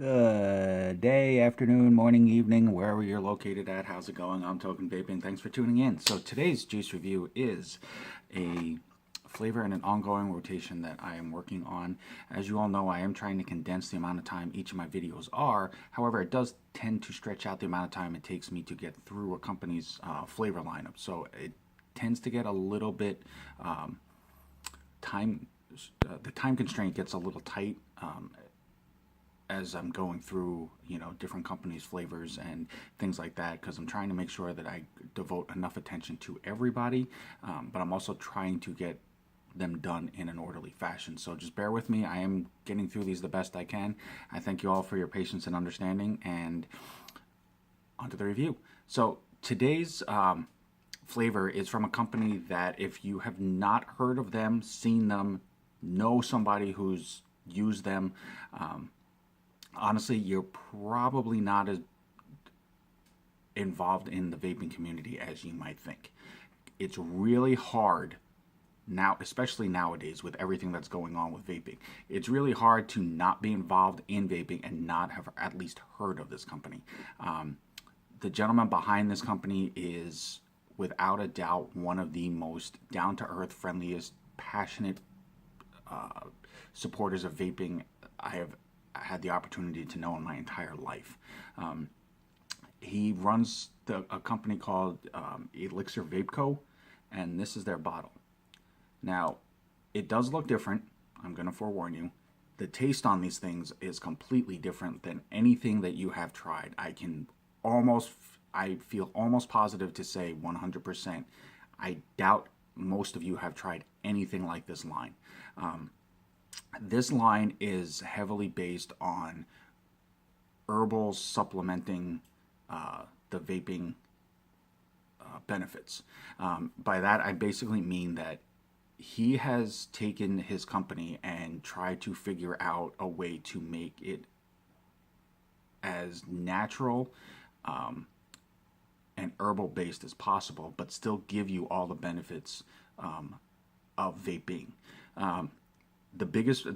Good day, afternoon, morning, evening, wherever you're located at. How's it going? I'm Token Vaping. Thanks for tuning in. So today's juice review is a flavor and an ongoing rotation that I am working on. As you all know, I am trying to condense the amount of time each of my videos are. However, it does tend to stretch out the amount of time it takes me to get through a company's flavor lineup. So it tends to get a little bit time. The time constraint gets a little tight. As I'm going through, different companies' flavors and things like that, because I'm trying to make sure that I devote enough attention to everybody, but I'm also trying to get them done in an orderly fashion. So just bear with me. I am getting through these the best I can. I thank you all for your patience and understanding, and on to the review. So today's flavor is from a company that, if you have not heard of them, seen them, know somebody who's used them, honestly, you're probably not as involved in the vaping community as you might think. It's really hard now, especially nowadays with everything that's going on with vaping. It's really hard to not be involved in vaping and not have at least heard of this company. The gentleman behind this company is, without a doubt, one of the most down-to-earth, friendliest, passionate supporters of vaping I have had the opportunity to know in my entire life. He runs a company called Elixir Vape Co., and this is their bottle. Now, it does look different. I'm going to forewarn you. The taste on these things is completely different than anything that you have tried. I feel almost positive to say 100%. I doubt most of you have tried anything like this line. This line is heavily based on herbal supplementing the vaping benefits. By that, I basically mean that he has taken his company and tried to figure out a way to make it as natural and herbal based as possible, but still give you all the benefits of vaping. The biggest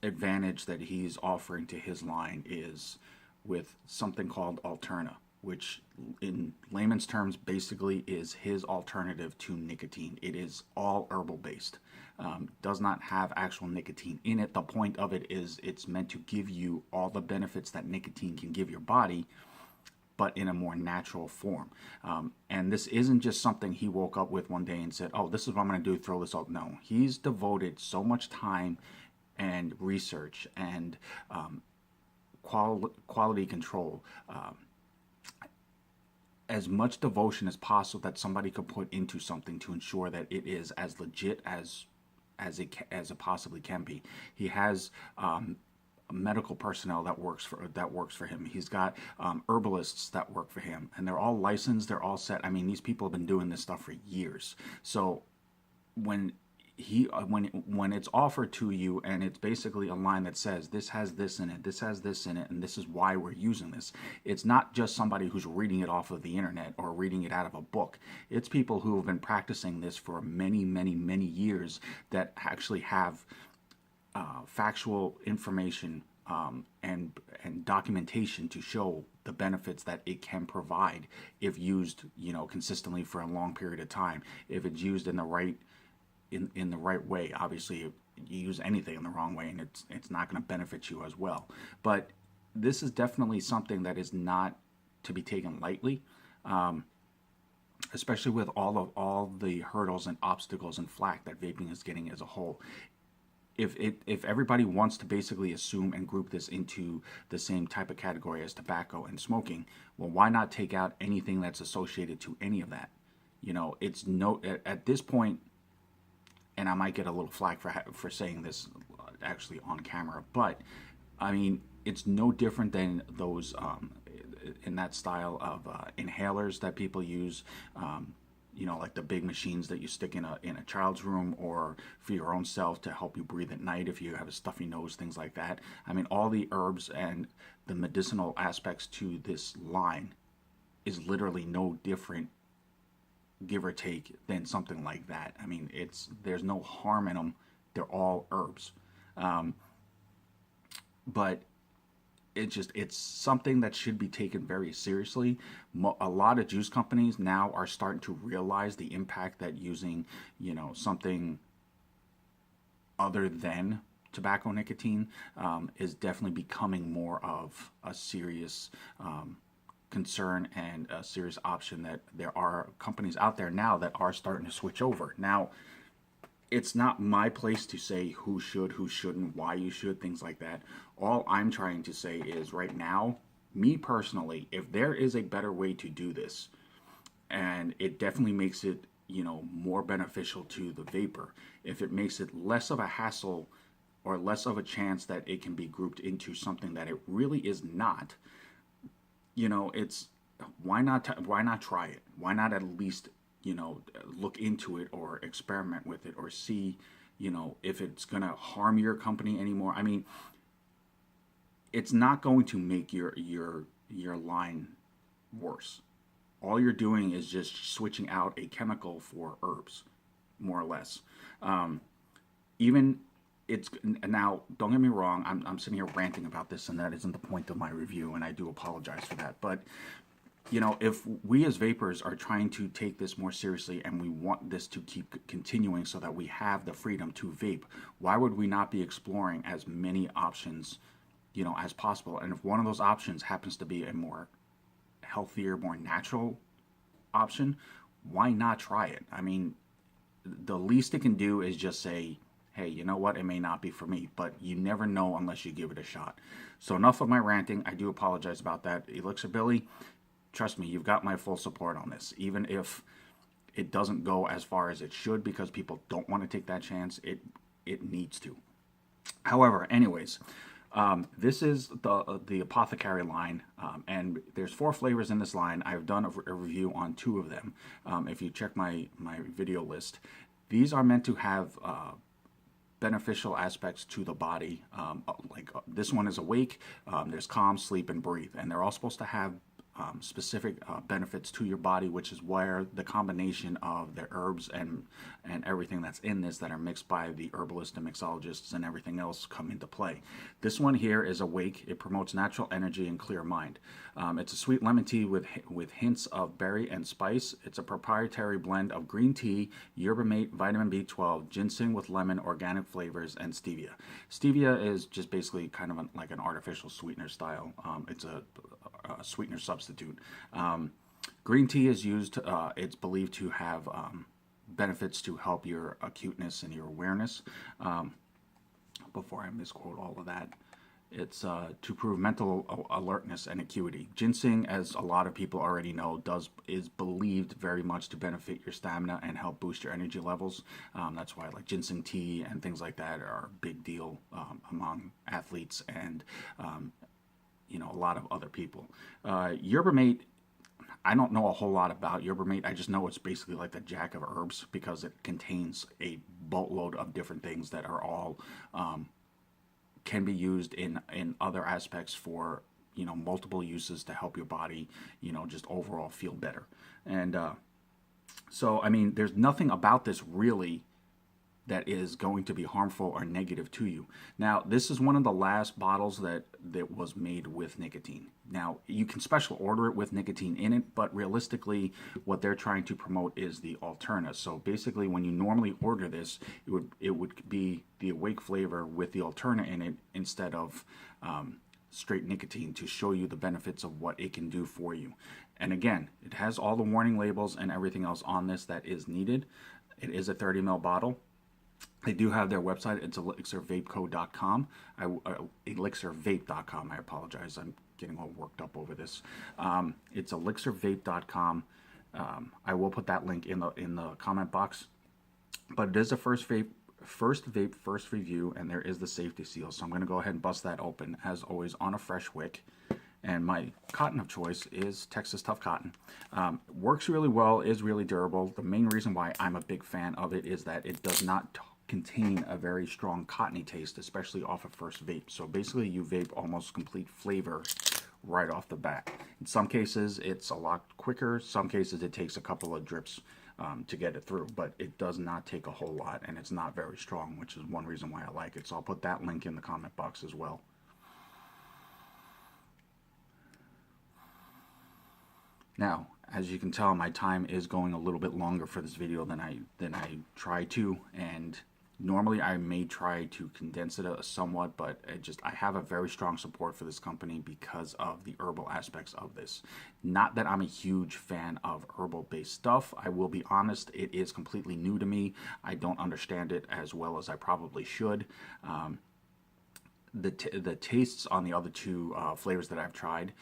advantage that he's offering to his line is with something called Alterna, which in layman's terms basically is his alternative to nicotine. It is all herbal based, does not have actual nicotine in it. The point of it is it's meant to give you all the benefits that nicotine can give your body, but in a more natural form. And this isn't just something he woke up with one day and said, oh, this is what I'm going to do, throw this out. No, he's devoted so much time and research and quality control, as much devotion as possible that somebody could put into something to ensure that it is as legit as it possibly can be. He has medical personnel that works for him. He's got herbalists that work for him, and they're all licensed. They're all set. I mean, these people have been doing this stuff for years. So when when it's offered to you and it's basically a line that says this has this in it, this has this in it, and this is why we're using this, it's not just somebody who's reading it off of the internet or reading it out of a book. It's people who have been practicing this for many, many, many years that actually have factual information and documentation to show the benefits that it can provide if used, consistently for a long period of time. If it's used in the right way. Obviously, you use anything in the wrong way, and it's not going to benefit you as well. But this is definitely something that is not to be taken lightly. Especially with all the hurdles and obstacles and flack that vaping is getting as a whole. If everybody wants to basically assume and group this into the same type of category as tobacco and smoking, well, why not take out anything that's associated to any of that? It's at this point, and I might get a little flack for saying this actually on camera, but I mean, it's no different than those in that style of inhalers that people use. Like the big machines that you stick in a child's room, or for your own self to help you breathe at night if you have a stuffy nose, things like that. I mean, all the herbs and the medicinal aspects to this line is literally no different, give or take, than something like that. I mean, there's no harm in them. They're all herbs. But it's something that should be taken very seriously. A lot of juice companies now are starting to realize the impact that using, something other than tobacco nicotine is definitely becoming more of a serious concern and a serious option, that there are companies out there now that are starting to switch over. Now, it's not my place to say who should, who shouldn't, why you should, things like that. All I'm trying to say is right now, me personally, if there is a better way to do this, and it definitely makes it, more beneficial to the vapor, if it makes it less of a hassle or less of a chance that it can be grouped into something that it really is not, it's why not try it? Why not at least look into it or experiment with it or see, if it's gonna harm your company anymore. I mean, it's not going to make your line worse. All you're doing is just switching out a chemical for herbs, more or less. Even it's now. Don't get me wrong. I'm sitting here ranting about this, and that isn't the point of my review, and I do apologize for that. But if we as vapors are trying to take this more seriously and we want this to keep continuing so that we have the freedom to vape, why would we not be exploring as many options, as possible? And if one of those options happens to be a more healthier, more natural option, why not try it? I mean, the least it can do is just say, hey, you know what, it may not be for me, but you never know unless you give it a shot. So enough of my ranting. I do apologize about that. Elixir Billy, trust me, you've got my full support on this. Even if it doesn't go as far as it should because people don't want to take that chance, it needs to. However, anyways, this is the Apothecary line, and there's 4 flavors in this line. I've done a review on 2 of them. If you check my video list, these are meant to have beneficial aspects to the body. This one is awake, there's calm, sleep, and breathe, and they're all supposed to have specific benefits to your body, which is where the combination of the herbs and everything that's in this that are mixed by the herbalists and mixologists and everything else come into play. This one here is awake. It promotes natural energy and clear mind. It's a sweet lemon tea with hints of berry and spice. It's a proprietary blend of green tea, yerba mate, vitamin B12, ginseng with lemon, organic flavors, and stevia. Stevia is just basically kind of like an artificial sweetener style. It's a sweetener substitute. Green tea is used, it's believed to have benefits to help your acuteness and your awareness. Before I misquote all of that, it's to prove mental alertness and acuity. Ginseng, as a lot of people already know, is believed very much to benefit your stamina and help boost your energy levels. That's why like ginseng tea and things like that are a big deal among athletes and a lot of other people. Yerba mate, I don't know a whole lot about yerba mate. I just know it's basically like the jack of herbs because it contains a boatload of different things that are all can be used in other aspects for multiple uses to help your body just overall feel better. And so I mean, there's nothing about this really that is going to be harmful or negative to you. Now, this is one of the last bottles that was made with nicotine. Now, you can special order it with nicotine in it, but realistically, what they're trying to promote is the alternative. So basically, when you normally order this, it would be the awake flavor with the alternative in it instead of straight nicotine to show you the benefits of what it can do for you. And again, it has all the warning labels and everything else on this that is needed. It is a 30 ml bottle. They do have their website. It's elixirvapeco.com. Elixirvape.com. I apologize. I'm getting all worked up over this. It's elixirvape.com. I will put that link in the comment box. But it is a first vape, first review, and there is the safety seal. So I'm going to go ahead and bust that open, as always, on a fresh wick. And my cotton of choice is Texas Tough Cotton. Works really well, is really durable. The main reason why I'm a big fan of it is that it does not contain a very strong cottony taste, especially off of first vape. So basically you vape almost complete flavor right off the bat. In some cases it's a lot quicker. Some cases it takes a couple of drips to get it through, but it does not take a whole lot, and it's not very strong, which is one reason why I like it. So I'll put that link in the comment box as well. Now, as you can tell, my time is going a little bit longer for this video than I try to, and normally I may try to condense it somewhat, but I have a very strong support for this company because of the herbal aspects of this. Not that I'm a huge fan of herbal based stuff. I will be honest, it is completely new to me. I don't understand it as well as I probably should. The tastes on the other two flavors that I've tried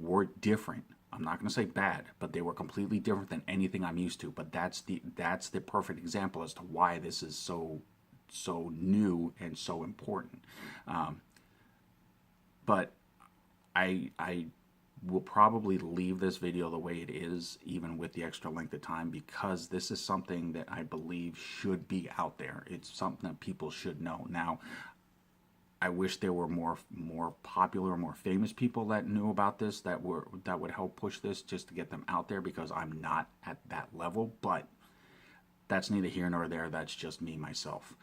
were different. I'm not going to say bad, but they were completely different than anything I'm used to. But that's the perfect example as to why this is so new and so important. But I will probably leave this video the way it is, even with the extra length of time, because this is something that I believe should be out there. It's something that people should know. Now, I wish there were more popular, more famous people that knew about this, that would help push this, just to get them out there, because I'm not at that level. But that's neither here nor there. That's just me, myself.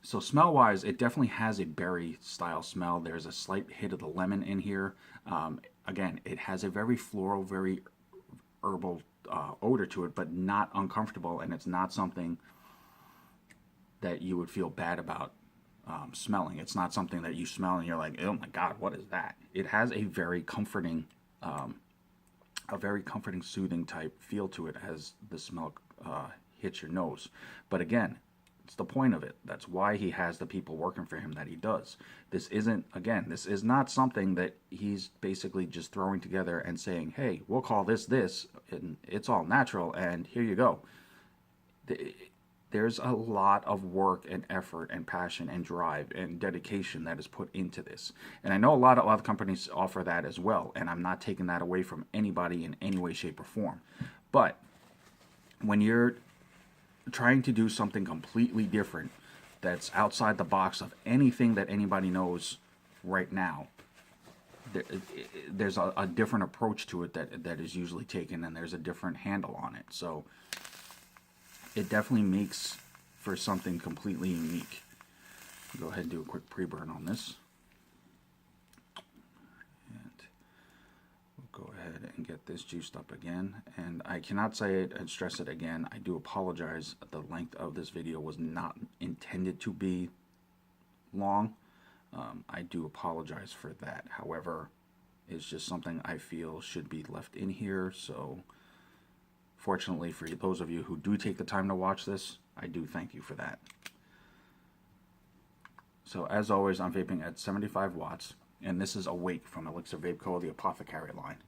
So smell wise, it definitely has a berry style smell. There's a slight hit of the lemon in here. Again, it has a very floral, very herbal odor to it, but not uncomfortable, and it's not something that you would feel bad about smelling. It's not something that you smell and you're like, oh my God, what is that? It has a very comforting, soothing type feel to it as the smell hits your nose. But again, it's the point of it. That's why he has the people working for him that he does. This is not something that he's basically just throwing together and saying, hey, we'll call this, and it's all natural, and here you go. There's a lot of work and effort and passion and drive and dedication that is put into this. And I know a lot of other companies offer that as well, and I'm not taking that away from anybody in any way, shape, or form. But when you're trying to do something completely different that's outside the box of anything that anybody knows right now, there's a different approach to it that is usually taken, and there's a different handle on it. So it definitely makes for something completely unique. I'll go ahead and do a quick pre-burn on this. And we'll go ahead and get this juiced up again. And I cannot say it and stress it again. I do apologize. The length of this video was not intended to be long. I do apologize for that. However, it's just something I feel should be left in here. So fortunately for those of you who do take the time to watch this, I do thank you for that. So as always, I'm vaping at 75 watts, and this is Awake from Elixir Vape Co., the Apothecary line.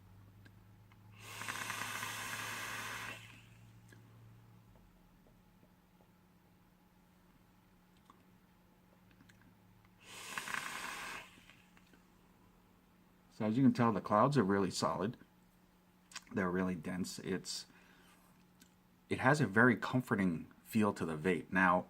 So as you can tell, the clouds are really solid. They're really dense. It has a very comforting feel to the vape. Now,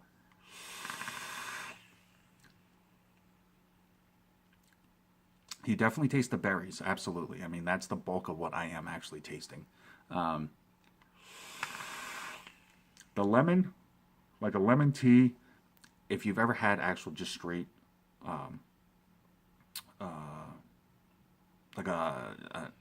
you definitely taste the berries, absolutely. I mean, that's the bulk of what I am actually tasting. The lemon, like a lemon tea, if you've ever had actual just straight, like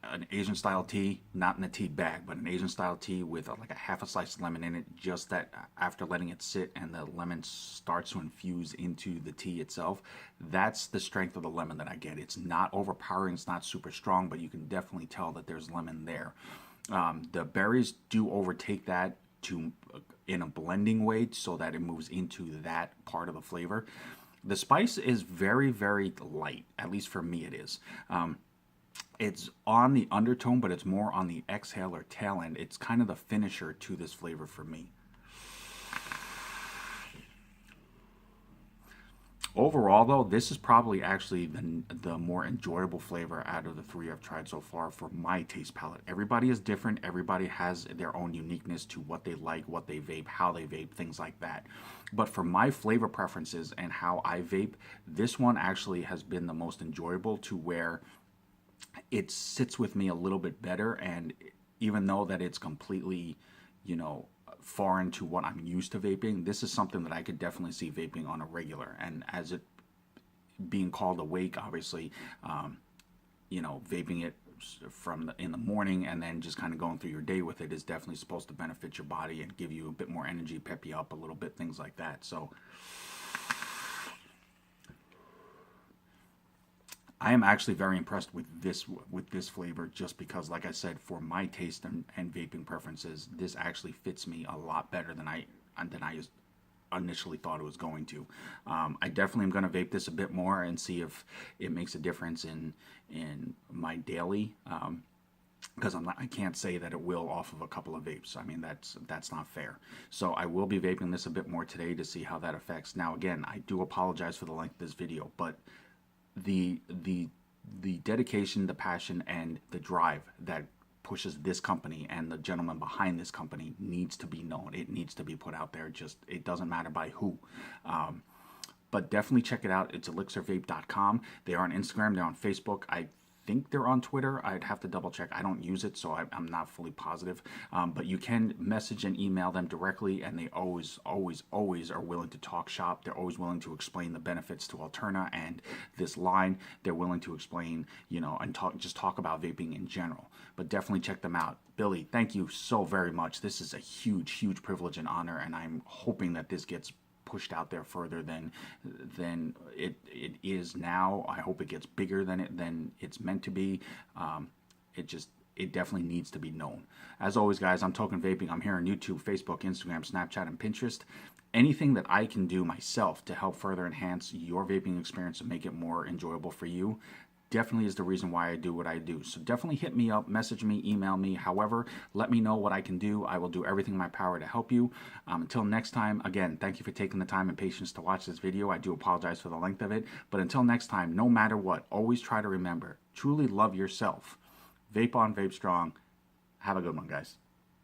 an Asian style tea, not in a tea bag, but an Asian style tea with like a half a slice of lemon in it, just that after letting it sit and the lemon starts to infuse into the tea itself, that's the strength of the lemon that I get. It's not overpowering, it's not super strong, but you can definitely tell that there's lemon there. The berries do overtake that in a blending way so that it moves into that part of the flavor. The spice is very, very light, at least for me it is. It's on the undertone, but it's more on the exhale or tail end. It's kind of the finisher to this flavor for me. Overall, though, this is probably actually the more enjoyable flavor out of the three I've tried so far for my taste palette. Everybody is different. Everybody has their own uniqueness to what they like, what they vape, how they vape, things like that. But for my flavor preferences and how I vape, this one actually has been the most enjoyable, to where it sits with me a little bit better. And even though that it's completely, foreign to what I'm used to vaping, this is something that I could definitely see vaping on a regular. And as it being called Awake, obviously, vaping it in the morning, and then just kind of going through your day with it is definitely supposed to benefit your body and give you a bit more energy, pep you up a little bit, things like that. So I am actually very impressed with this flavor, just because, like I said, for my taste and vaping preferences, this actually fits me a lot better than I initially thought it was going to. I definitely am going to vape this a bit more and see if it makes a difference in my daily. Because I can't say that it will off of a couple of vapes. I mean, that's not fair. So I will be vaping this a bit more today to see how that affects. Now, again, I do apologize for the length of this video, but the dedication, the passion, and the drive that pushes this company and the gentleman behind this company needs to be known. It needs to be put out there. Just, it doesn't matter by who. But definitely check it out. It's elixirvape.com. They are on Instagram. They're on Facebook. I think they're on Twitter. I'd have to double check. I don't use it, so I'm not fully positive. But you can message and email them directly, and they always are willing to talk shop. They're always willing to explain the benefits to Alterna and this line. They're willing to explain, and talk about vaping in general. But definitely check them out. Billy, thank you so very much. This is a huge privilege and honor, and I'm hoping that this gets pushed out there further than it is now. I hope it gets bigger than it's meant to be. It definitely needs to be known. As always, guys, I'm Token Vaping. I'm here on YouTube, Facebook, Instagram, Snapchat, and Pinterest. Anything that I can do myself to help further enhance your vaping experience and make it more enjoyable for you definitely is the reason why I do what I do. So definitely hit me up, message me, email me. However, let me know what I can do. I will do everything in my power to help you. Until next time, again, thank you for taking the time and patience to watch this video. I do apologize for the length of it. But until next time, no matter what, always try to remember, truly love yourself. Vape on, vape strong. Have a good one, guys.